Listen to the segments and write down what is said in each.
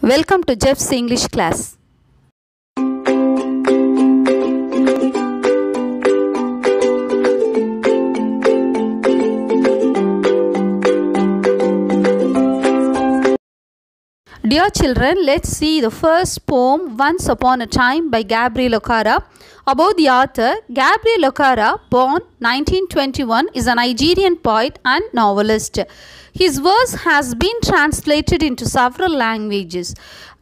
Welcome to Jeff's English class. Dear children, let's see the first poem, Once Upon a Time by Gabriel Okara. About the author, Gabriel Okara, born 1921, is a Nigerian poet and novelist. His verse has been translated into several languages.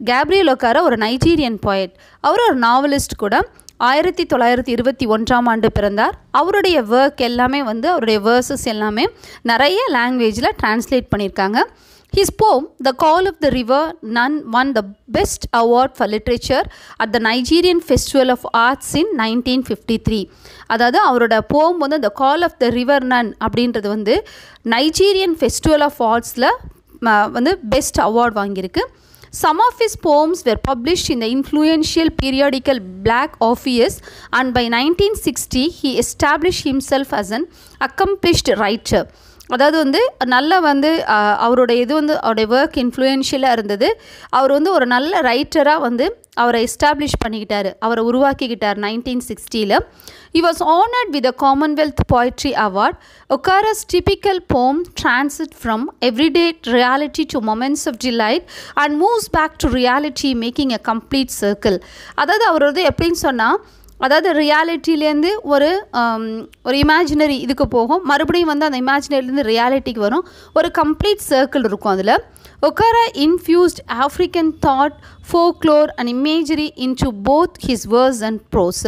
Gabriel Okara ஒரு Nigerian poet. அவர் ஒரு novelist கூட. 1921ஆம் ஆண்டு பிறந்தார். அவருடைய work எல்லாமே அவருடைய versus எல்லாமே நிறைய லாங்குவேஜில் டிரான்ஸ்லேட் பண்ணியிருக்காங்க. His poem, The Call of the River Nun, won the Best Award for Literature at the Nigerian Festival of Arts in 1953. அதாவது அவரோட போம் The Call of the River Nun அப்படின்றது நைஜீரியன் ஃபெஸ்டிவல் ஆஃப் ஆர்ட்ஸில் best award வாங்கியிருக்கு. Some of his poems were published in the influential periodical Black Orpheus, and by 1960 he established himself as an accomplished writer. அதாவது நல்ல அவருடைய அவருடைய work இன்ஃப்ளூயன்ஷியலாக இருந்தது. அவர் ஒரு நல்ல ரைட்டராக அவரை எஸ்டாப்ளிஷ் பண்ணிக்கிட்டார், அவரை உருவாக்கிக்கிட்டார் 1960. He was honored with the Commonwealth Poetry Award. Okara's typical poem transits from everyday reality to moments of delight and moves back to reality, making a complete circle. அதாவது அவர் எப்படின்னு சொன்னால், அதாவது ரியாலிட்டிலேருந்து ஒரு இமேஜினரி இதுக்கு போகும், மறுபடியும் அந்த இமேஜினரிலேருந்து ரியாலிட்டிக்கு வரும், ஒரு கம்ப்ளீட் சர்க்கிள் இருக்கும். அதில் Okara infused African thought, folklore and imagery into both his verse and prose.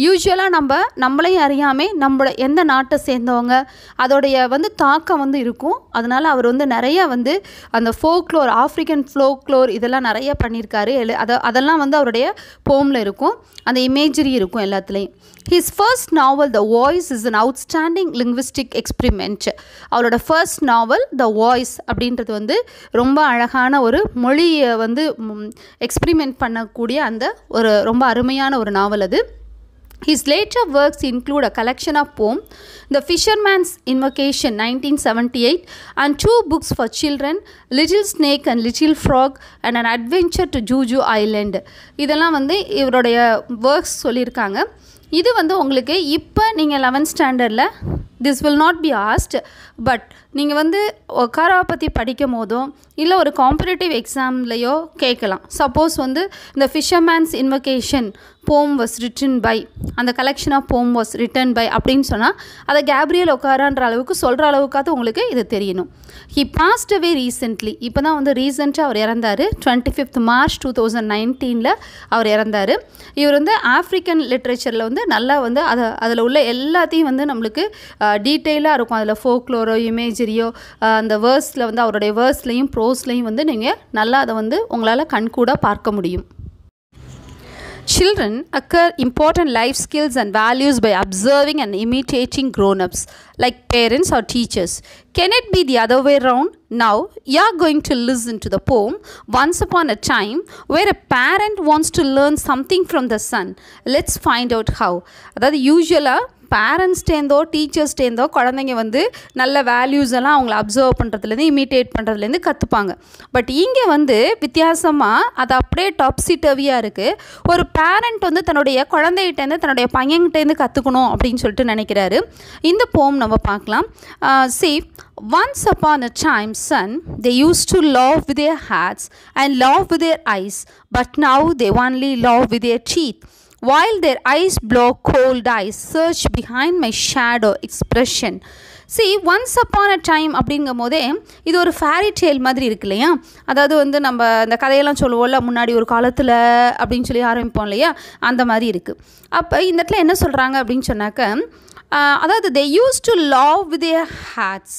யூஸ்வலாக நம்மளையும் அறியாமல் நம்மளோட எந்த நாட்டை சேர்ந்தவங்க அதோடைய தாக்கம் இருக்கும். அதனால் அவர் நிறைய அந்த ஃபோக்லோர், ஆஃப்ரிக்கன் ஃபோக்லோர் இதெல்லாம் நிறைய பண்ணியிருக்காரு. அதெல்லாம் அவருடைய போமில் இருக்கும், அந்த இமேஜரி இருக்கும் எல்லாத்துலேயும். His first novel, The Voice, is an outstanding linguistic experiment. அவரோட ஃபர்ஸ்ட் நாவல் The Voice அப்படின்றது ரொம்ப அழகான ஒரு மொழியை எக்ஸ்பிரிமெண்ட் பண்ணக்கூடிய அந்த ஒரு ரொம்ப அருமையான ஒரு நாவல் அது. His later works include a collection of poems, The Fisherman's Invocation 1978, and 2 books for children, Little Snake and Little Frog, and an adventure to Juju Island. இதெல்லாம் இவருடைய ஒர்க்ஸ் சொல்லியிருக்காங்க. இது உங்களுக்கு இப்போ நீங்கள் 11th ஸ்டாண்டர்டில் this will not be asked, but நீங்கள் ஒக்காராவை பற்றி படிக்கும் போதோ இல்லை ஒரு காம்படேட்டிவ் எக்ஸாம்லேயோ கேட்கலாம். சப்போஸ் இந்த ஃபிஷர்மேன்ஸ் இன்வொகேஷன் போம் வாஸ் ரிட்டன் பை, அந்த கலெக்ஷன் ஆஃப் போம் வாஸ் ரிட்டன் பை அப்படின்னு சொன்னால் அதை கேப்ரியல் ஒக்காரான்ற அளவுக்கு சொல்கிற அளவுக்காவது உங்களுக்கு இது தெரியணும். ஹி பாஸ்ட் அவே ரீசெண்ட்லி, இப்போ தான் ரீசெண்டாக அவர் இறந்தார். 25th March 2019 அவர் இறந்தார். இவர் ஆஃப்ரிக்கன் லிட்ரேச்சரில் நல்லா அதில் உள்ள எல்லாத்தையும் நம்மளுக்கு டீட்டெயிலாக இருக்கும். அதில் ஃபோக்லோரோ இமேஜரியோ அந்த வேர்ஸில் அவருடைய வேர்ஸ்லையும் ப்ரோஸ்லையும் நீங்கள் நல்லா அதை உங்களால் கண்கூட பார்க்க முடியும். Children acquire important life skills and values by observing and imitating grown-ups, like parents or teachers. Can it be the other way around? Now, you are going to listen to the poem Once Upon a Time, where a parent wants to learn something from the son. Let's find out how. அதாவது யூஸ்வலாக பேரண்ட்ஸ்டேருந்தோ டீச்சர்ஸ்டேருந்தோ குழந்தைங்க நல்ல values எல்லாம் அவங்கள observe பண்ணுறதுலேருந்து imitate பண்ணுறதுலேருந்து கற்றுப்பாங்க. But இங்கே வித்தியாசமாக அது அப்படியே டாப்ஸிடவியாக இருக்குது. ஒரு பேரண்ட் தன்னுடைய குழந்தைகிட்டேருந்து தன்னுடைய பையன்கிட்டேருந்து கற்றுக்கணும் அப்படின்னு சொல்லிட்டு நினைக்கிறாரு. இந்த போம் நம்ம பார்க்கலாம். See, once upon a time, son, they used to laugh with their hearts and laugh with their eyes, but now they only laugh with their teeth. While their eyes blow cold eyes, search behind my shadow expression. See, once upon a time அப்படிங்கும் போதே இது ஒரு fairy Dale மாதிரி இருக்கு இல்லையா? அதாவது நம்ம இந்த கதையெல்லாம் சொல்லுவோம்ல, முன்னாடி ஒரு காலத்தில் அப்படின்னு சொல்லி ஆரம்பிப்போம் இல்லையா, அந்த மாதிரி இருக்குது. அப்போ இந்த இடத்துல என்ன சொல்கிறாங்க அப்படின்னு சொன்னாக்க, அதாவது they used to laugh with their hearts.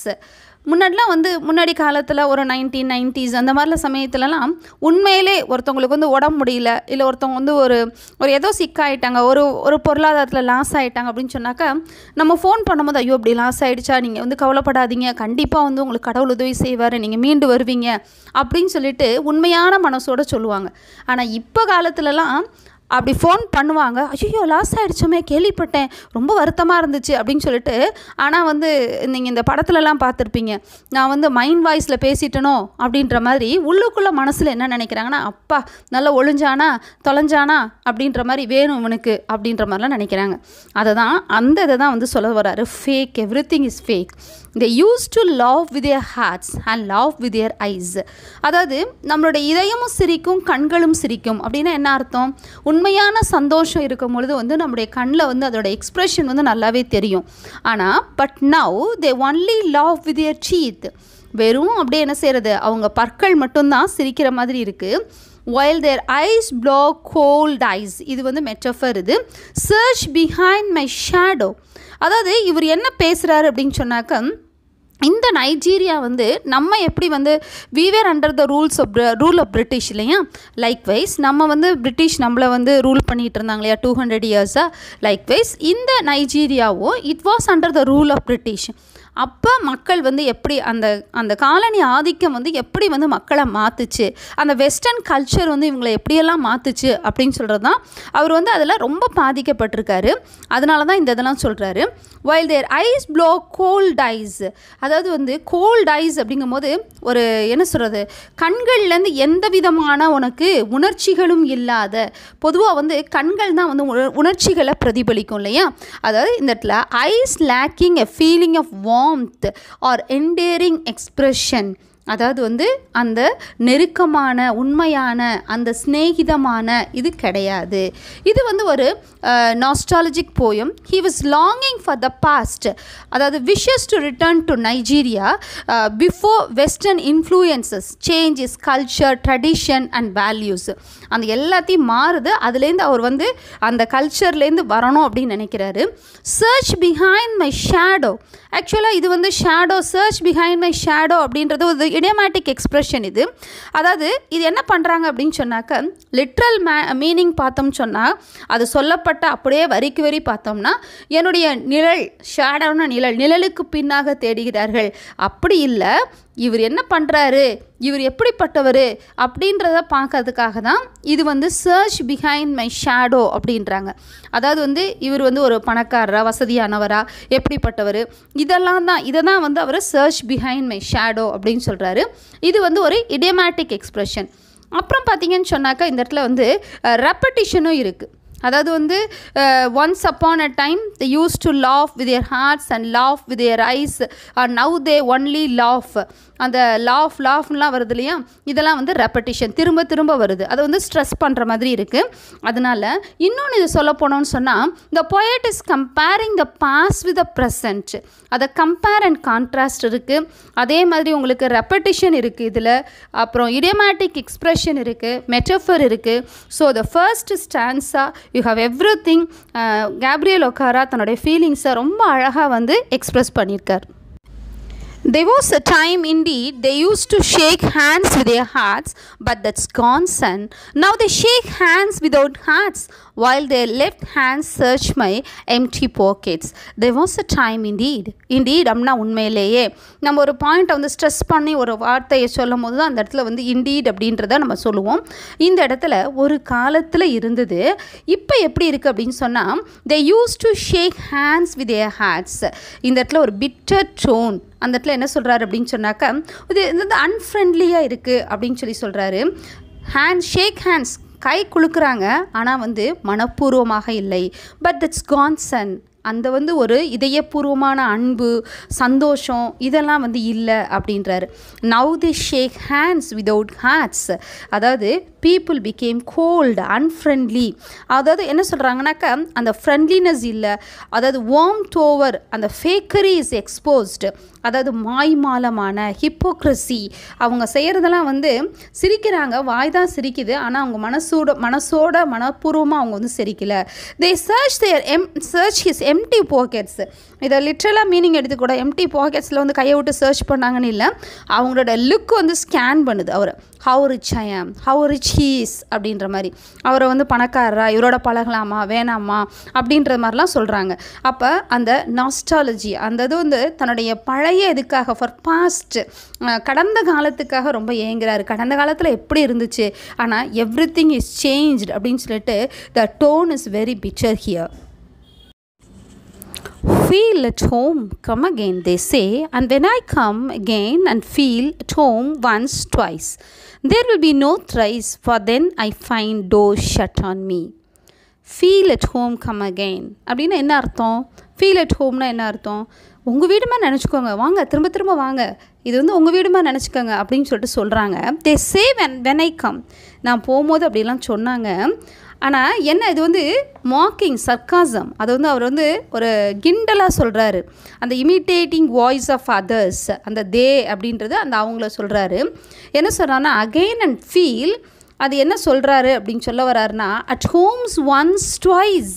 முன்னாடிலாம் முன்னாடி காலத்தில் ஒரு 1990s அந்த மாதிரிலாம் சமயத்துலலாம் உண்மையிலே ஒருத்தவங்களுக்கு உடம்பு முடியல, இல்லை ஒருத்தவங்க ஒரு ஏதோ சிக்காயிட்டாங்க, ஒரு பொருளாதாரத்தில் லாஸ் ஆகிட்டாங்க அப்படின்னு சொன்னாக்கா நம்ம ஃபோன் பண்ணும்போது, ஐயோ அப்படி லாஸ் ஆகிடுச்சா, நீங்கள் கவலைப்படாதீங்க, கண்டிப்பாக உங்களுக்கு கடவுள் உதவி செய்வார், நீங்கள் மீண்டு வருவீங்க அப்படின்னு சொல்லிட்டு உண்மையான மனசோடு சொல்லுவாங்க. ஆனால் இப்போ காலத்துலலாம் அப்படி ஃபோன் பண்ணுவாங்க, ஐயோ லாஸ் ஆகிடுச்சோமே கேள்விப்பட்டேன், ரொம்ப வருத்தமாக இருந்துச்சு அப்படின்னு சொல்லிட்டு. ஆனால் வந்து நீங்கள் இந்த படத்துலலாம் பார்த்துருப்பீங்க, நான் வந்து மைண்ட் வாய்ஸில் பேசிட்டனோ அப்படின்ற மாதிரி உள்ளுக்குள்ளே மனசில் என்ன நினைக்கிறாங்கன்னா, அப்பா நல்லா ஒளிஞ்சானா தொலைஞ்சானா அப்படின்ற மாதிரி வேணும் இவனுக்கு அப்படின்ற மாதிரிலாம் நினைக்கிறாங்க. அதை தான் அந்த இதை தான் வந்து சொல்ல வர்றாரு, fake, every thing is fake. they used to love with their hearts and love with their eyes. அதாவது நம்மளுடைய இதயமும் சிரிக்கும் கண்களும் சிரிக்கும் அப்படின்னா என்ன அர்த்தம்? உண்மையான சந்தோஷம் இருக்கும் பொழுது வந்து நம்முடைய கண்ணில் வந்து அதோட எக்ஸ்ப்ரெஷன் வந்து நல்லாவே தெரியும். ஆனால் but now they only love with their teeth. வெறும் அப்படியே என்ன செய்கிறது, அவங்க பற்கள் மட்டும்தான் சிரிக்கிற மாதிரி இருக்குது. while their eyes blow cold eyes. இது வந்து மெட்டஃபர். இது search behind my shadow. அதாவது இவர் என்ன பேசுகிறாரு அப்படின்னு சொன்னாக்க, இந்த நைஜீரியா வந்து நம்ம எப்படி வந்து we were under the rule of British இல்லையா, லைக்வைஸ் நம்ம வந்து பிரிட்டிஷ் நம்மளை வந்து ரூல் பண்ணிகிட்டு இருந்தாங்க இல்லையா 200 இயர்ஸாக. லைக்வைஸ் இந்த நைஜீரியாவும் it was under the rule of British. அப்போ மக்கள் வந்து எப்படி அந்த காலனி ஆதிக்கம் வந்து எப்படி வந்து மக்களை மாற்றுச்சு, அந்த வெஸ்டர்ன் கல்ச்சர் வந்து இவங்களை எப்படியெல்லாம் மாற்றுச்சு அப்படின்னு சொல்கிறது தான் அவர் வந்து அதில் ரொம்ப பாதிக்கப்பட்டிருக்காரு. அதனால தான் இந்த இதெல்லாம் சொல்கிறாரு. while their eyes blow cold eyes. அதாவது வந்து கோல்ட் ஐஸ் அப்படிங்கும்போது ஒரு என்ன சொல்கிறது, கண்கள்லேருந்து எந்த விதமான உனக்கு உணர்ச்சிகளும் இல்லாத, பொதுவாக வந்து கண்கள் தான் வந்து உணர்ச்சிகளை பிரதிபலிக்கும் இல்லையா. அதாவது இந்த இடத்துல is lacking a feeling of warmth or endearing expression. அதாவது வந்து அந்த நெருக்கமான உண்மையான அந்த ஸ்நேகிதமான இது கிடையாது. இது வந்து ஒரு nostalgic poem. he was longing for the past. அதாவது wishes to return to Nigeria before western influences change his culture, tradition and values. அந்த எல்லாத்தையும் மாறுது, அதுலேருந்து அவர் வந்து அந்த கல்ச்சர்லேருந்து வரணும் அப்படின்னு நினைக்கிறாரு. search behind my shadow. ஆக்சுவலாக இது வந்து shadow, search behind my shadow அப்படின்றது ஒரு இடியோமேட்டிக் எக்ஸ்ப்ரெஷன். இது அதாவது இது என்ன பண்ணுறாங்க அப்படின்னு சொன்னாக்க, லிட்ரல் மீனிங் பார்த்தோம்னு சொன்னால் அது சொல்லப்பட்ட அப்படியே வரிக்கு வரி பார்த்தோம்னா, என்னுடைய நிழல், ஷேடோன்னா நிழலுக்கு பின்னாக தேடுகிறார்கள். அப்படி இல்லை, இவர் என்ன பண்ணுறாரு, இவர் எப்படிப்பட்டவர் அப்படின்றத பார்க்கறதுக்காக தான் இது வந்து சர்ச் பிஹைண்ட் மை ஷேடோ அப்படின்றாங்க. அதாவது வந்து இவர் வந்து ஒரு பணக்காரரா, வசதியானவரா, எப்படிப்பட்டவர், இதெல்லாம் தான், இதை தான் வந்து அவர் சர்ச் பிஹைண்ட் மை ஷேடோ அப்படின்னு சொல்கிறாரு. இது வந்து ஒரு இடியோமேட்டிக் எக்ஸ்ப்ரெஷன். அப்புறம் பார்த்தீங்கன்னு சொன்னாக்கா இந்த இடத்துல வந்து ரெப்படிஷனும் இருக்குது. அதாவது வந்து once upon a time they used to laugh with their hearts and laugh with their eyes, or now they only laugh. அந்த லாஃப்லாம் வருது இல்லையா, இதெல்லாம் வந்து ரெப்படிஷன், திரும்ப திரும்ப வருது. அதை வந்து ஸ்ட்ரெஸ் பண்ணுற மாதிரி இருக்குது. அதனால் இன்னொன்று இது சொல்ல போனோம்னு சொன்னால், the poet is comparing the past with the present. அதை கம்பேர் அண்ட் கான்ட்ராஸ்ட் இருக்குது. அதே மாதிரி உங்களுக்கு ரெப்படிஷன் இருக்குது இதில், அப்புறம் இடியோமேட்டிக் எக்ஸ்ப்ரெஷன் இருக்குது, மெட்டஃபர் இருக்குது. So the first stanza you have everything. Gabriel Okara தன்னுடைய ஃபீலிங்ஸை ரொம்ப அழகாக வந்து எக்ஸ்ப்ரெஸ் பண்ணியிருக்கார். There was a time indeed they used to shake hands with their hearts, but that's gone son. Now they shake hands without hearts, while their left hands search my empty pockets. There was a time indeed. அப்படின்னா உண்மையிலேயே நம்ம ஒரு பாயிண்ட்டை வந்து stress பண்ணி ஒரு வார்த்தையை சொல்லும் போது தான் அந்த இடத்துல வந்து இண்டீட் அப்படின்றத நம்ம சொல்லுவோம். இந்த இடத்துல ஒரு காலத்தில் இருந்தது, இப்போ எப்படி இருக்குது அப்படின்னு சொன்னால், they used to shake hands with their hearts. இந்த இடத்துல ஒரு bitter tone. அந்த இடத்துல என்ன சொல்கிறாரு அப்படின்னு சொன்னாக்கா, இது வந்து அன்ஃப்ரெண்ட்லியாக இருக்குது அப்படின்னு சொல்லி சொல்கிறாரு. ஷேக் ஹேண்ட்ஸ், கை குலுக்குறாங்க, ஆனால் வந்து மனப்பூர்வமாக இல்லை. பட் தட்ஸ் கான் சன், அந்த வந்து ஒரு இதயபூர்வமான அன்பு, சந்தோஷம் இதெல்லாம் வந்து இல்லை அப்படின்றாரு. Now the shake hands without hearts. அதாவது பீப்புள் பிகேம் கோல்டு, அன்ஃப்ரெண்ட்லி. அதாவது என்ன சொல்கிறாங்கனாக்கா, அந்த ஃப்ரெண்ட்லினஸ் இல்லை, அதாவது வார்ம்த் ஓவர், அந்த ஃபேக்கரி இஸ் எக்ஸ்போஸ்டு. அதாவது மாய்மாலமான ஹிப்போக்ரஸி, அவங்க செய்கிறதெல்லாம் வந்து சிரிக்கிறாங்க, வாய் தான் சிரிக்குது, ஆனால் அவங்க மனப்பூர்வமாக அவங்க வந்து சிரிக்கலை. தே சர்ச் ஹிஸ் எம்டி பாக்கெட்ஸு. இதை லிட்ரலாக மீனிங் எடுத்துக்கூட எம்டி பாக்கெட்ஸில் வந்து கையை விட்டு சர்ச் பண்ணாங்கன்னு இல்லை, அவங்களோட லுக் வந்து ஸ்கேன் பண்ணுது அவரை. ஹவு ரிச் ஐ ஆம், ஹவு ரிச் ஹீஸ் அப்படின்ற மாதிரி. அவரை வந்து பணக்காரரா, இவரோட பழகலாமா வேணாமா அப்படின்ற மாதிரிலாம் சொல்கிறாங்க. அப்போ அந்த நாஸ்டாலஜி, அந்த இது வந்து தன்னுடைய பழைய இதுக்காக, ஃபார் பாஸ்ட், கடந்த காலத்துக்காக ரொம்ப ஏங்குறாரு. கடந்த காலத்தில் எப்படி இருந்துச்சு, ஆனால் எவ்ரி திங் இஸ் சேஞ்ச்டு அப்படின்னு சொல்லிட்டு the tone is very bitter here. Feel at home, come again, they say, and when I come again and feel at home once, twice, there will be no thrice, for then I find doors shut on me. Feel at home, come again அப்படின்னா என்ன அர்த்தம்? Feel at ஹோம்னா என்ன அர்த்தம்? உங்கள் வீடுமா நினச்சிக்கோங்க, வாங்க திரும்ப திரும்ப வாங்க, இது வந்து உங்கள் வீடுமா நினச்சிக்கோங்க அப்படின்னு சொல்லிட்டு சொல்கிறாங்க. they say when I come, நான் போகும்போது அப்படிலாம் சொன்னாங்க. ஆனால் என்ன, இது வந்து மாக்கிங், சர்க்காசம், அது வந்து அவர் வந்து ஒரு கிண்டலாக சொல்கிறாரு. அந்த இமிட்டேட்டிங் வாய்ஸ் ஆஃப் அதர்ஸ், அந்த தே அப்படின்றது அந்த அவங்கள சொல்கிறாரு. என்ன சொல்கிறாருன்னா அகெயின் அண்ட் ஃபீல், அது என்ன சொல்கிறாரு அப்படின்னு சொல்ல வர்றாருன்னா அட் ஹோம்ஸ் ஒன்ஸ் ட்வைஸ்.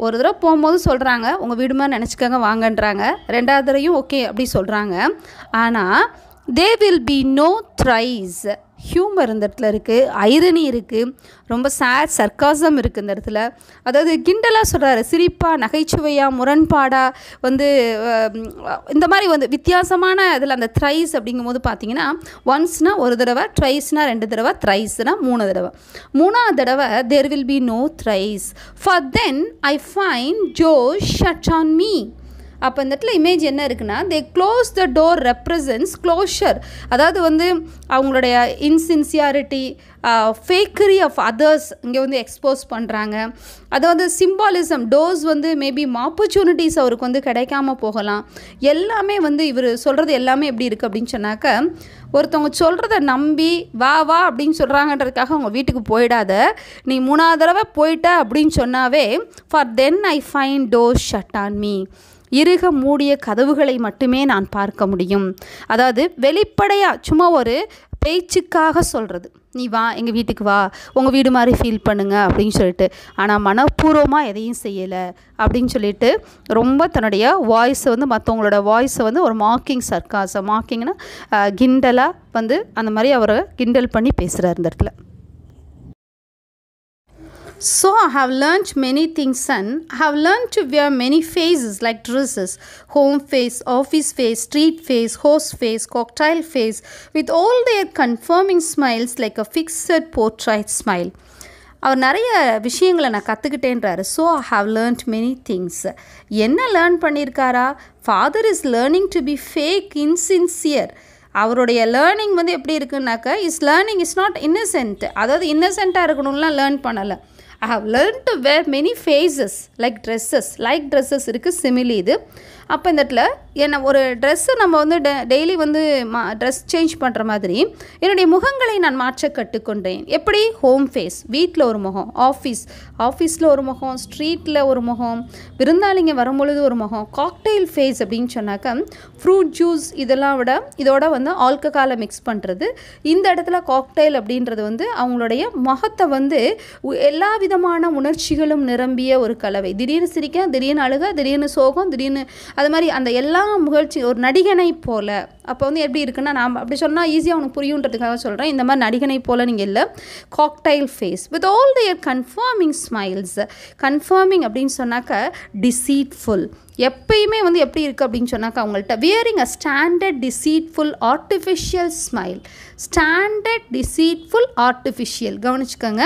ஒரு தடவை போகும்போது சொல்கிறாங்க உங்கள் வீடுமா நினச்சிக்கோங்க வாங்கன்றாங்க, ரெண்டாவது தடவையும் ஓகே அப்படி சொல்கிறாங்க. ஆனால் they will be no thrice. Humour இந்த இடத்துல இருக்குது, ஐரணி இருக்குது, ரொம்ப சேட் சர்க்காசம் இருக்குது இந்த இடத்துல. அதாவது கிண்டலாக சொல்கிறாரு, சிரிப்பாக, நகைச்சுவையாக, முரண்பாடாக வந்து இந்த மாதிரி வந்து வித்தியாசமான இதில் அந்த த்ரைஸ் அப்படிங்கும்போது பார்த்தீங்கன்னா ஒன்ஸ்னால் ஒரு தடவை, ட்ரைஸ்னால் ரெண்டு தடவை, த்ரைஸ்னால் மூணு தடவை. மூணாவது தடவை there will be no thrice, for then I find doors shut on me. அப்போ இந்த இடத்துல இமேஜ் என்ன இருக்குன்னா they close the door represents closure. அதாவது வந்து அவங்களுடைய இன்சின்சியாரிட்டி, ஃபேக்கரி ஆஃப் அதர்ஸ் இங்கே வந்து எக்ஸ்போஸ் பண்ணுறாங்க. அதாவது சிம்பாலிசம், டோர்ஸ் வந்து மேபி ஆப்பர்ச்சுனிட்டிஸ் அவருக்கு வந்து கிடைக்காம போகலாம். எல்லாமே வந்து இவர் சொல்கிறது எல்லாமே எப்படி இருக்குது அப்படின்னு சொன்னாக்க, ஒருத்தவங்க சொல்கிறத நம்பி வா வா அப்படின்னு சொல்கிறாங்கன்றதுக்காக அவங்க வீட்டுக்கு போயிடாத, நீ மூணாவது தடவை போயிட்ட அப்படின்னு சொன்னாவே for then I find doors shut on me, இறுக மூடிய கதவுகளை மட்டுமே நான் பார்க்க முடியும். அதாவது வெளிப்படையாக சும்மா ஒரு பேச்சுக்காக சொல்கிறது, நீ வா எங்கள் வீட்டுக்கு வா, உங்கள் வீடு மாதிரி ஃபீல் பண்ணுங்க அப்படின்னு சொல்லிட்டு, ஆனால் மனப்பூர்வமாக எதையும் செய்யலை அப்படின்னு சொல்லிட்டு ரொம்ப தன்னுடைய வாய்ஸை வந்து மற்றவங்களோட வாய்ஸை வந்து ஒரு மாக்கிங் சர்க்காசம், மாக்கிங்னா கிண்டலாக வந்து அந்த மாதிரி அவரை கிண்டல் பண்ணி பேசுகிறார் இந்த இடத்துல. So I have learnt many things, son. I have learnt to wear many faces like dresses, home face, office face, street face, horse face, cocktail face, with all their confirming smiles like a fixed portrait smile. அவர் நிறைய விஷயங்களை நான் கற்றுக்கிட்டேன்றாரு. So I have learned many things. என்ன learn பண்ணியிருக்காரா? Father is learning to be fake, insincere. அவருடைய learning வந்து எப்படி இருக்குன்னாக்கா, is learning is not innocent. அதாவது இன்னசென்ட்டாக இருக்கணும்லாம் லேர்ன் பண்ணலை. I have learned to wear many faces like dresses. Like dresses இருக்குது, சிமிலி இது. அப்போ இந்த இடத்துல என்ன ஒரு ட்ரெஸ்ஸு நம்ம வந்து டெய்லி வந்து ட்ரெஸ் சேஞ்ச் பண்ணுற மாதிரி என்னுடைய முகங்களை நான் மாற்ற கற்றுக்கொண்டேன். எப்படி? ஹோம் ஃபேஸ், வீட்டில் ஒரு முகம், ஆஃபீஸில் ஒரு முகம், ஸ்ட்ரீட்டில் ஒரு முகம், விருந்தாளிங்க வரும்பொழுது ஒரு முகம், காக்டெயில் ஃபேஸ் அப்படின்னு சொன்னாக்க ஃப்ரூட் ஜூஸ் இதோட வந்து ஆல்கஹாலை மிக்ஸ் பண்ணுறது. இந்த இடத்துல காக்டெயில் அப்படின்றது வந்து அவங்களுடைய முகத்தை வந்து எல்லா விதமான உணர்ச்சிகளும் நிரம்பிய ஒரு கலவை. திடீர்னு சிரிக்க, திடீர்னு அழுக, திடீர்னு சோகம், திடீர்னு அது மாதிரி அந்த எல்லா முகழ்ச்சி ஒரு நடிகனை போல். அப்போ வந்து எப்படி இருக்குன்னா, நான் அப்படி சொன்னால் ஈஸியாக உனக்கு புரியுன்றதுக்காக சொல்கிறேன். இந்த மாதிரி நடிகனை போல் நீங்கள் இல்லை, cocktail face with all their conforming smiles. Conforming அப்படின்னு சொன்னாக்க டிசீட்ஃபுல். எப்பயுமே வந்து எப்படி இருக்குது அப்படின்னு சொன்னாக்கா அவங்கள்ட்ட wearing a standard deceitful artificial smile. Standard deceitful artificial, கவனிச்சுக்கோங்க.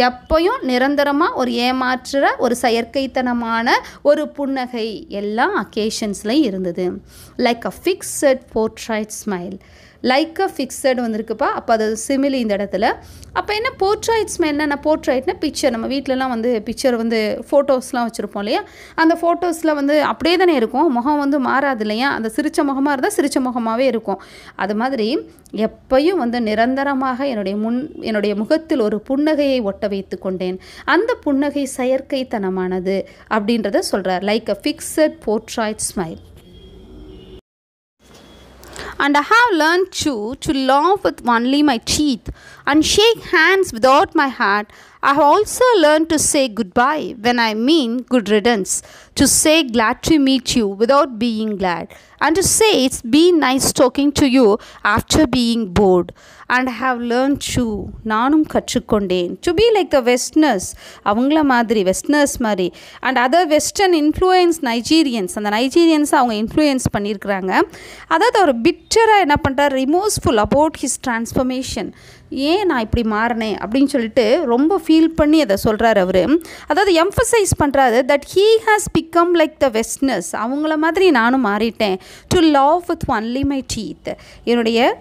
எப்பயும் நிரந்தரமாக ஒரு ஏமாற்றுற ஒரு செயற்கைத்தனமான ஒரு புன்னகை எல்லா அக்கேஷன்ஸ்லையும் இருந்தது. Like a fixed portrait smile. Like a fixed வந்துருக்குப்பா. அப்போ அது சிமிலி இந்த இடத்துல. அப்போ என்ன போர்ட்ரைட் ஸ்மைல்னா, போர்ட்ரைட்னா பிக்சர். நம்ம வீட்டிலலாம் வந்து பிக்சர் வந்து ஃபோட்டோஸ்லாம் வச்சுருப்போம் இல்லையா, அந்த ஃபோட்டோஸில் வந்து அப்படியே தானே இருக்கும், முகம் வந்து மாறாது இல்லையா. அந்த சிரிச்ச முகமாக இருந்தால் சிரிச்ச முகமாகவே இருக்கும். அது மாதிரி எப்பையும் வந்து நிரந்தரமாக என்னுடைய முகத்தில் ஒரு புன்னகையை ஒட்ட வைத்து கொண்டேன். அந்த புன்னகை செயற்கைத்தனமானது அப்படின்றத சொல்கிறார். Like a fixed portrait smile. And I have learned to laugh with only my teeth and shake hands without my heart. I have also learned to say goodbye when I mean good riddance, to say glad to meet you without being glad, and to say it's been nice talking to you after being bored. And I have learned to நானும் கற்றுக்கொண்டேன் to be like the Westerners, அவங்கள மாதிரி westerners மாதிரி, and other western influence Nigerians, அந்த நைஜீரியன்ஸை அவங்க influence பண்ணியிருக்கிறாங்க. அதாவது அவர் பிக்சராக என்ன பண்ணுறார், ரிமோர்ஸ்ஃபுல் அபவுட் ஹிஸ் ட்ரான்ஸ்ஃபர்மேஷன், ஏன் நான் இப்படி மாறினேன் அப்படின்னு சொல்லிட்டு ரொம்ப ஃபீல் பண்ணி அதை சொல்கிறார் அவர். அதாவது எம்ஃபசைஸ் பண்ணுறாரு that he has become like the westerners, அவங்கள மாதிரி நானும் மாறிட்டேன். To love with only my teeth, என்னுடைய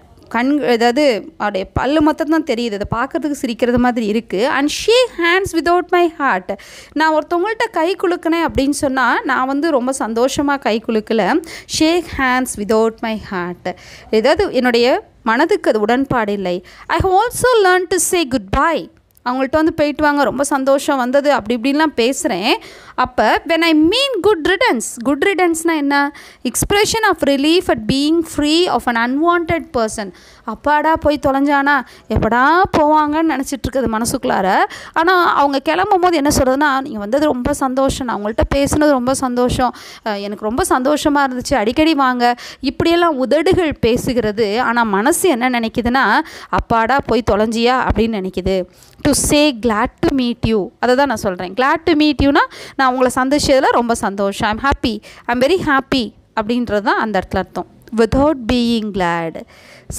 அதாவது அவருடைய பல்லு மொத்தம் தான் தெரியுது, அதை பார்க்குறதுக்கு சிரிக்கிறது மாதிரி இருக்குது. And shake hands without my heart, நான் ஒருத்தவங்கள்ட்ட கை குலுக்கினேன் அப்படின்னு சொன்னால் நான் வந்து ரொம்ப சந்தோஷமாக கை குலுக்கலை. Shake hands without my heart, ஏதாவது என்னுடைய மனதுக்கு அது உடன்பாடு இல்லை. I have also learn to say goodbye, அவங்கள்ட்ட வந்து போயிட்டு வாங்க, ரொம்ப சந்தோஷம் வந்தது அப்படி இப்படின்லாம் பேசுகிறேன். அப்போ when I mean good riddance, good riddance-னா என்ன, expression of relief at being free of an unwanted person. அப்பாடா போய் தொலைஞ்சானா, எப்படா போவாங்கன்னு நினச்சிட்டு இருக்குது மனசுக்குள்ளார. ஆனால் அவங்க கிளம்பும் போது என்ன சொல்கிறதுனா, நீங்கள் வந்தது ரொம்ப சந்தோஷம், நான் அவங்கள்ட்ட பேசுனது ரொம்ப சந்தோஷம், எனக்கு ரொம்ப சந்தோஷமாக இருந்துச்சு, அடிக்கடி வாங்க, இப்படியெல்லாம் உதடுகள் பேசுகிறது. ஆனால் மனசு என்ன நினைக்குதுன்னா, அப்பாடா போய் தொலைஞ்சியா அப்படின்னு நினைக்குது. To say glad to meet you, அதை தான் நான் சொல்கிறேன். கிளாட் டு மீட் யூனா நான் உங்களை சந்திச்சதில் ரொம்ப சந்தோஷம், I'm happy, I'm very happy அப்படின்றது தான் அந்த இடத்துல அர்த்தம். வித்தவுட் பீயிங் கிளாட்,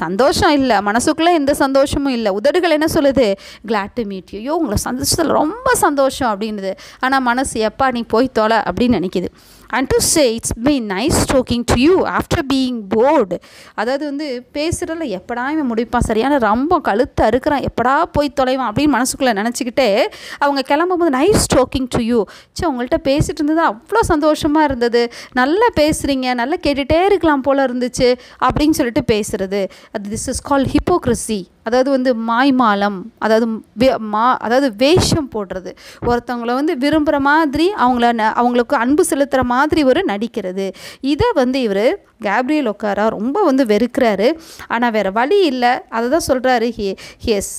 சந்தோஷம் இல்லை, மனசுக்குள்ளே எந்த சந்தோஷமும் இல்லை. உதடுகள் என்ன சொல்லுது, கிளாட் டு மீட் யூ, ஐயோ உங்களை சந்தோஷத்தில் ரொம்ப சந்தோஷம் அப்படின்னுது. ஆனால் மனசு எப்பா நீ போய் தொலை அப்படின்னு நினைக்கிது. And to say it's been nice talking to you after being bored, அதாவது வந்து பேசுகிறதுல எப்படா இவன் முடிப்பான், சரியான ரொம்ப கழுத்தை அறுக்கிறான், எப்படா போய் தொலைவான் அப்படின்னு மனசுக்குள்ளே நினச்சிக்கிட்டே அவங்க கிளம்பும்போது நைஸ் டாக்கிங் டு யூ, சரி உங்கள்கிட்ட பேசிகிட்டு இருந்தது அவ்வளோ சந்தோஷமாக இருந்தது, நல்லா பேசுகிறீங்க, நல்லா கேட்டுகிட்டே இருக்கலாம் போல் இருந்துச்சு அப்படின்னு சொல்லிட்டு பேசுகிறது. அது திஸ் இஸ் கால்ட் ஹிப்போக்ரஸி, அதாவது வந்து மாய்மாலம், அதாவது வேஷம் போடுறது, ஒருத்தவங்களை வந்து விரும்புகிற மாதிரி அவங்களுக்கு அன்பு செலுத்துகிற மாதிரி ஒரு நடிக்கிறது. இதை வந்து இவர் கேப்ரியல் ஒக்காரா ரொம்ப வந்து வெறுக்கிறாரு. ஆனால் வேறு வழி இல்லை, அதை தான் சொல்கிறாரு. He has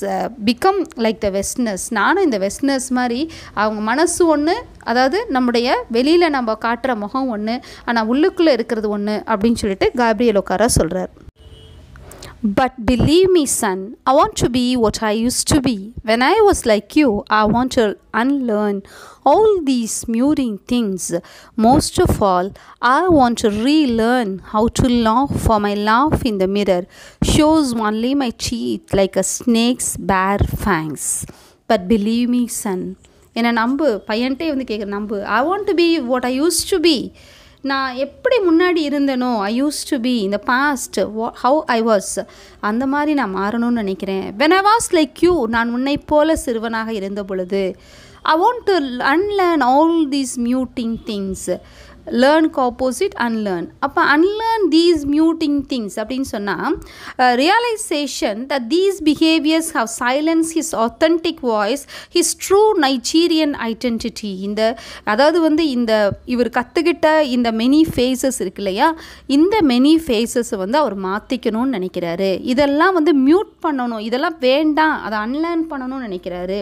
become like the westerners, நானும் இந்த வெஸ்டர்னர்ஸ் மாதிரி, அவங்க மனசு ஒன்று, அதாவது நம்முடைய வெளியில் நம்ம காட்டுற முகம் ஒன்று, ஆனால் உள்ளுக்குள்ளே இருக்கிறது ஒன்று அப்படின்னு சொல்லிட்டு கேப்ரியல் ஒக்காரா சொல்கிறார். But believe me, son, I want to be what I used to be. When I was like you, I want to unlearn all these muting things. Most of all, I want to relearn how to laugh, for my laugh in the mirror shows only my teeth like a snake's bare fangs. But believe me, son, என்னை நம்பு, பையன்ட்டே வந்து கேட்குற நம்பு. I want to be what I used to be. நான் எப்படி முன்னாடி இருந்தேனோ, I use to be இந்த பாஸ்ட் ஹவு ஐ வாஸ், அந்த மாதிரி நான் மாறணும்னு நினைக்கிறேன். When I was like you, நான் உன்னை போல சிறுவனாக இருந்த பொழுது. I want to unlearn all these muting things. லேர்னுக்கு ஆப்போசிட் அன்லேர்ன். அப்போ அன்லேர்ன் தீஸ் மியூட்டிங் திங்ஸ் அப்படின்னு சொன்னால் realisation that these behaviours have silence his authentic voice, his true Nigerian identity. அதாவது வந்து இவர் கற்றுக்கிட்ட இந்த மெனி ஃபேஸஸ் இருக்கு இல்லையா, இந்த மெனி ஃபேஸஸை வந்து அவர் மாற்றிக்கணும்னு நினைக்கிறாரு. இதெல்லாம் வந்து மியூட் பண்ணணும், இதெல்லாம் வேண்டாம், அதை அன்லேர்ன் பண்ணணும்னு நினைக்கிறாரு.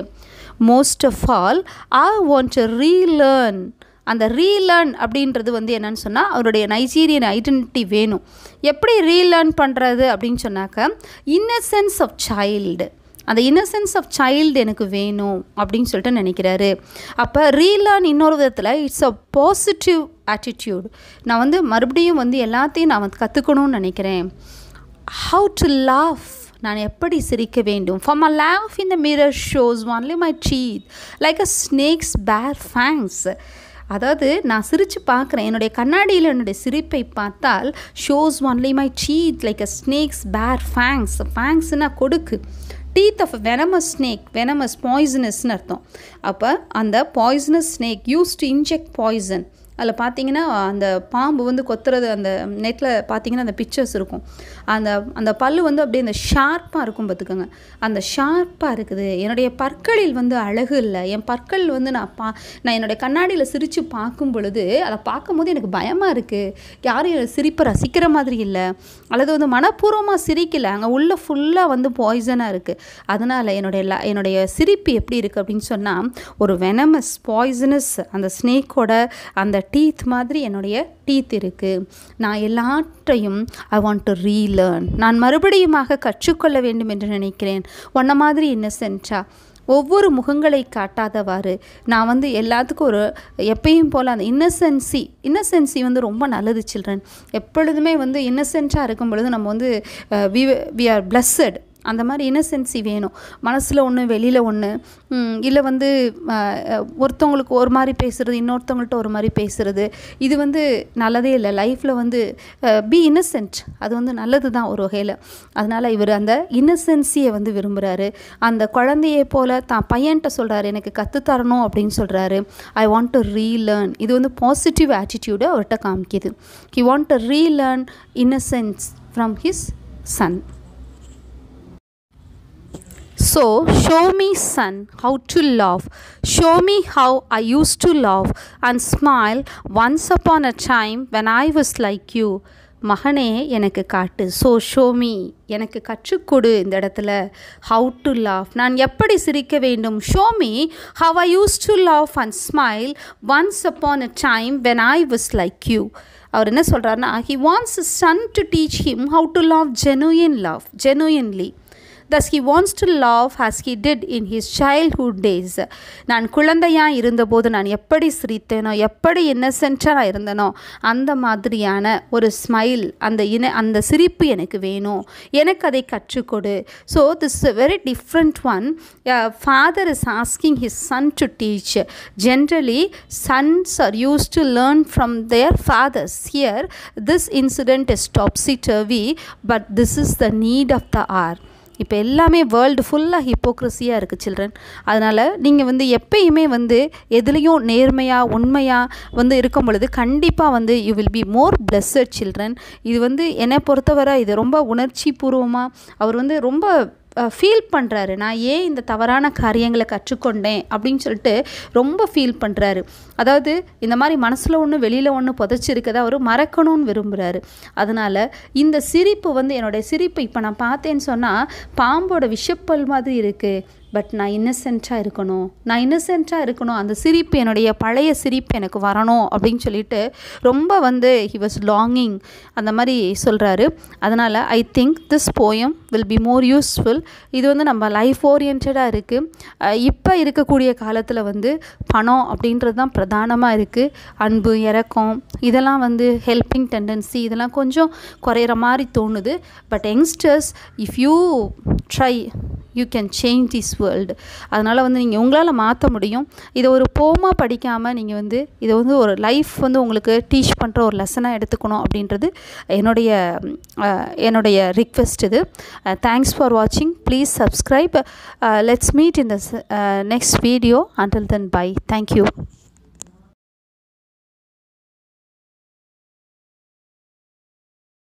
Most of all I want to relearn. அந்த ரீலேர்ன் அப்படின்றது வந்து என்னன்னு சொன்னால் அவருடைய நைஜீரியன் ஐடென்டிட்டி வேணும். எப்படி ரீலேர்ன் பண்ணுறது அப்படின்னு சொன்னாக்க, இன்னசென்ஸ் ஆஃப் சைல்டு, அந்த இன்னசென்ஸ் ஆஃப் சைல்டு எனக்கு வேணும் அப்படின்னு சொல்லிட்டு நினைக்கிறாரு. அப்போ ரீலேர்ன் இன்னொரு விதத்தில் இட்ஸ் அ பாசிட்டிவ் ஆட்டிடியூட். நான் வந்து மறுபடியும் வந்து எல்லாத்தையும் நான் வந்து கற்றுக்கணும்னு நினைக்கிறேன். ஹவு டு லாஃப், நான் எப்படி சிரிக்க வேண்டும். For my laugh in the mirror shows only my teeth like a snake's bare fangs. அதாவது நான் சிரித்து பார்க்குறேன், என்னுடைய கண்ணாடியில் என்னுடைய சிரிப்பை பார்த்தால் shows only my teeth like a snake's bare fangs. ஃபேங்ஸ்னா கொடுக்கு, teeth of venomous snake, venomous பாய்சனஸ்ன்னு அர்த்தம். அப்போ அந்த poisonous snake use to inject poison, அதில் பார்த்தீங்கன்னா அந்த பாம்பு வந்து கொத்துறது அந்த நெட்டில் பார்த்தீங்கன்னா அந்த பிக்சர்ஸ் இருக்கும். அந்த பல்லு வந்து அப்படியே அந்த ஷார்ப்பாக இருக்கும் பார்த்துக்கோங்க. அந்த ஷார்ப்பாக இருக்குது. என்னுடைய பற்களில் வந்து அழகு இல்லை. என் பற்கள் வந்து நான் என்னுடைய கண்ணாடியில் சிரித்து பார்க்கும் பொழுது அதை பார்க்கும்போது எனக்கு பயமாக இருக்குது. யாரும் சிரிப்பை ரசிக்கிற மாதிரி இல்லை, அல்லது வந்து மனப்பூர்வமாக சிரிக்கலை, அங்கே உள்ள ஃபுல்லாக வந்து பாய்சனாக இருக்குது. அதனால் என்னுடைய சிரிப்பு எப்படி இருக்குது அப்படின்னு சொன்னால் ஒரு வெனமஸ் பாய்சனஸ் அந்த ஸ்னேக்கோட அந்த டீத் மாதிரி என்னுடைய டீத் இருக்குது. நான் எல்லாற்றையும் ஐ வாண்ட் டு ரீலேர்ன், நான் மறுபடியுமாக கற்றுக்கொள்ள வேண்டும் என்று நினைக்கிறேன். உன்ன மாதிரி இன்னசென்ட்டாக ஒவ்வொரு முகங்களை காட்டாதவாறு நான் வந்து எல்லாத்துக்கும் ஒரு எப்பயும் போல் அந்த இன்னசென்சி வந்து ரொம்ப நல்லது சில்ட்ரன். எப்பொழுதுமே வந்து இன்னசென்ட்டாக இருக்கும் பொழுது நம்ம வந்து வி ஆர் பிளஸ்ஸட். அந்த மாதிரி இன்னசென்சி வேணும். மனசில் ஒன்று வெளியில் ஒன்று, இல்லை வந்து ஒருத்தவங்களுக்கு ஒரு மாதிரி பேசுகிறது, இன்னொருத்தவங்கள்ட்ட ஒரு மாதிரி பேசுகிறது, இது வந்து நல்லதே இல்லை. லைஃப்பில் வந்து பி இன்னசென்ட், அது வந்து நல்லது தான் ஒரு வகையில். அதனால் இவர் அந்த இன்னசென்சியை வந்து விரும்புகிறாரு. அந்த குழந்தையை போல் தான் பையன்கிட்ட சொல்கிறாரு, எனக்கு கற்றுத்தரணும் அப்படின்னு சொல்கிறாரு. ஐ வாண்ட் டு ரீலேர்ன். இது வந்து பாசிட்டிவ் ஆட்டிடியூடு அவர்கிட்ட காமிக்குது. He want to relearn innocence from his son. So, show me, son, how to love. Show me how I used to love and smile once upon a time when I was like you. மகனே எனக்கு காட்டு. So show me, எனக்கு கற்றுக்கொடு இந்த இடத்துல. How to love, நான் எப்படி சிரிக்க வேண்டும். Show me how I use to love and smile once upon a time when I was like you. அவர் என்ன சொல்கிறாருன்னா, he wants his son to teach him how to love genuinely. Thus he wants to love as he did in his childhood days. நான் குழந்தையாக இருந்தபோது நான் எப்படி சிரித்தேனோ, எப்படி இன்னசென்ட்டாக இருந்தனோ, அந்த மாதிரியான ஒரு ஸ்மைல், அந்த சிரிப்பு எனக்கு வேணும். எனக்கு அதை கற்றுக்கொடு. So this is a very different one. Father is asking his son to teach. Generally, sons are used to learn from their fathers. Here, this incident is topsy-turvy, but this is the need of the hour. இப்போ எல்லாமே world ஃபுல்லாக ஹிப்போக்ரஸியாக இருக்குது children. அதனால் நீங்கள் வந்து எப்பயுமே வந்து எதுலேயும் நேர்மையாக உண்மையாக வந்து இருக்கும் பொழுது கண்டிப்பாக வந்து you will be more blessed children. இது வந்து என்னை பொறுத்தவரை இது ரொம்ப உணர்ச்சி பூர்வமாக அவர் வந்து ரொம்ப ஃபீல் பண்ணுறாரு. நான் ஏன் இந்த தவறான காரியங்களை கற்றுக்கொண்டேன் அப்படின்னு சொல்லிட்டு ரொம்ப ஃபீல் பண்ணுறாரு. அதாவது இந்த மாதிரி மனசில் ஒன்று வெளியில் ஒன்று புதைச்சிருக்கதை அவர் மறக்கணும்னு விரும்புகிறாரு. அதனால் இந்த சிரிப்பு வந்து என்னுடைய சிரிப்பு இப்போ நான் பார்த்தேன்னு சொன்னால் பாம்போட விஷப்பல் மாதிரி இருக்குது. பட் நான் இன்னசென்ட்டாக இருக்கணும். அந்த சிரிப்பு என்னுடைய பழைய சிரிப்பு எனக்கு வரணும் அப்படின்னு சொல்லிட்டு ரொம்ப வந்து ஹி வாஸ் லாங்கிங் அந்த மாதிரி சொல்கிறாரு. அதனால் I think this poem will be more useful. இது வந்து நம்ம லைஃப் ஓரியன்டாக இருக்குது. இப்போ இருக்கக்கூடிய காலத்தில் வந்து பணம் அப்படின்றது தான் பிரதானமாக இருக்குது. அன்பு, இரக்கம், இதெல்லாம் வந்து ஹெல்பிங் டெண்டன்சி, இதெல்லாம் கொஞ்சம் குறையிற மாதிரி தோணுது. But youngsters, if you try you can change this world. அதனால் வந்து நீங்கள் உங்களால் மாற்ற முடியும். இதை ஒரு போமாக படிக்காமல் நீங்கள் வந்து இதை வந்து ஒரு லைஃப் வந்து உங்களுக்கு டீச் பண்ணுற ஒரு லெசனாக எடுத்துக்கணும் அப்படின்றது என்னுடைய ரிக்வெஸ்ட் இது. தேங்க்ஸ் ஃபார் வாட்சிங். Please subscribe. Let's meet in the next video. Until then, bye. Thank you.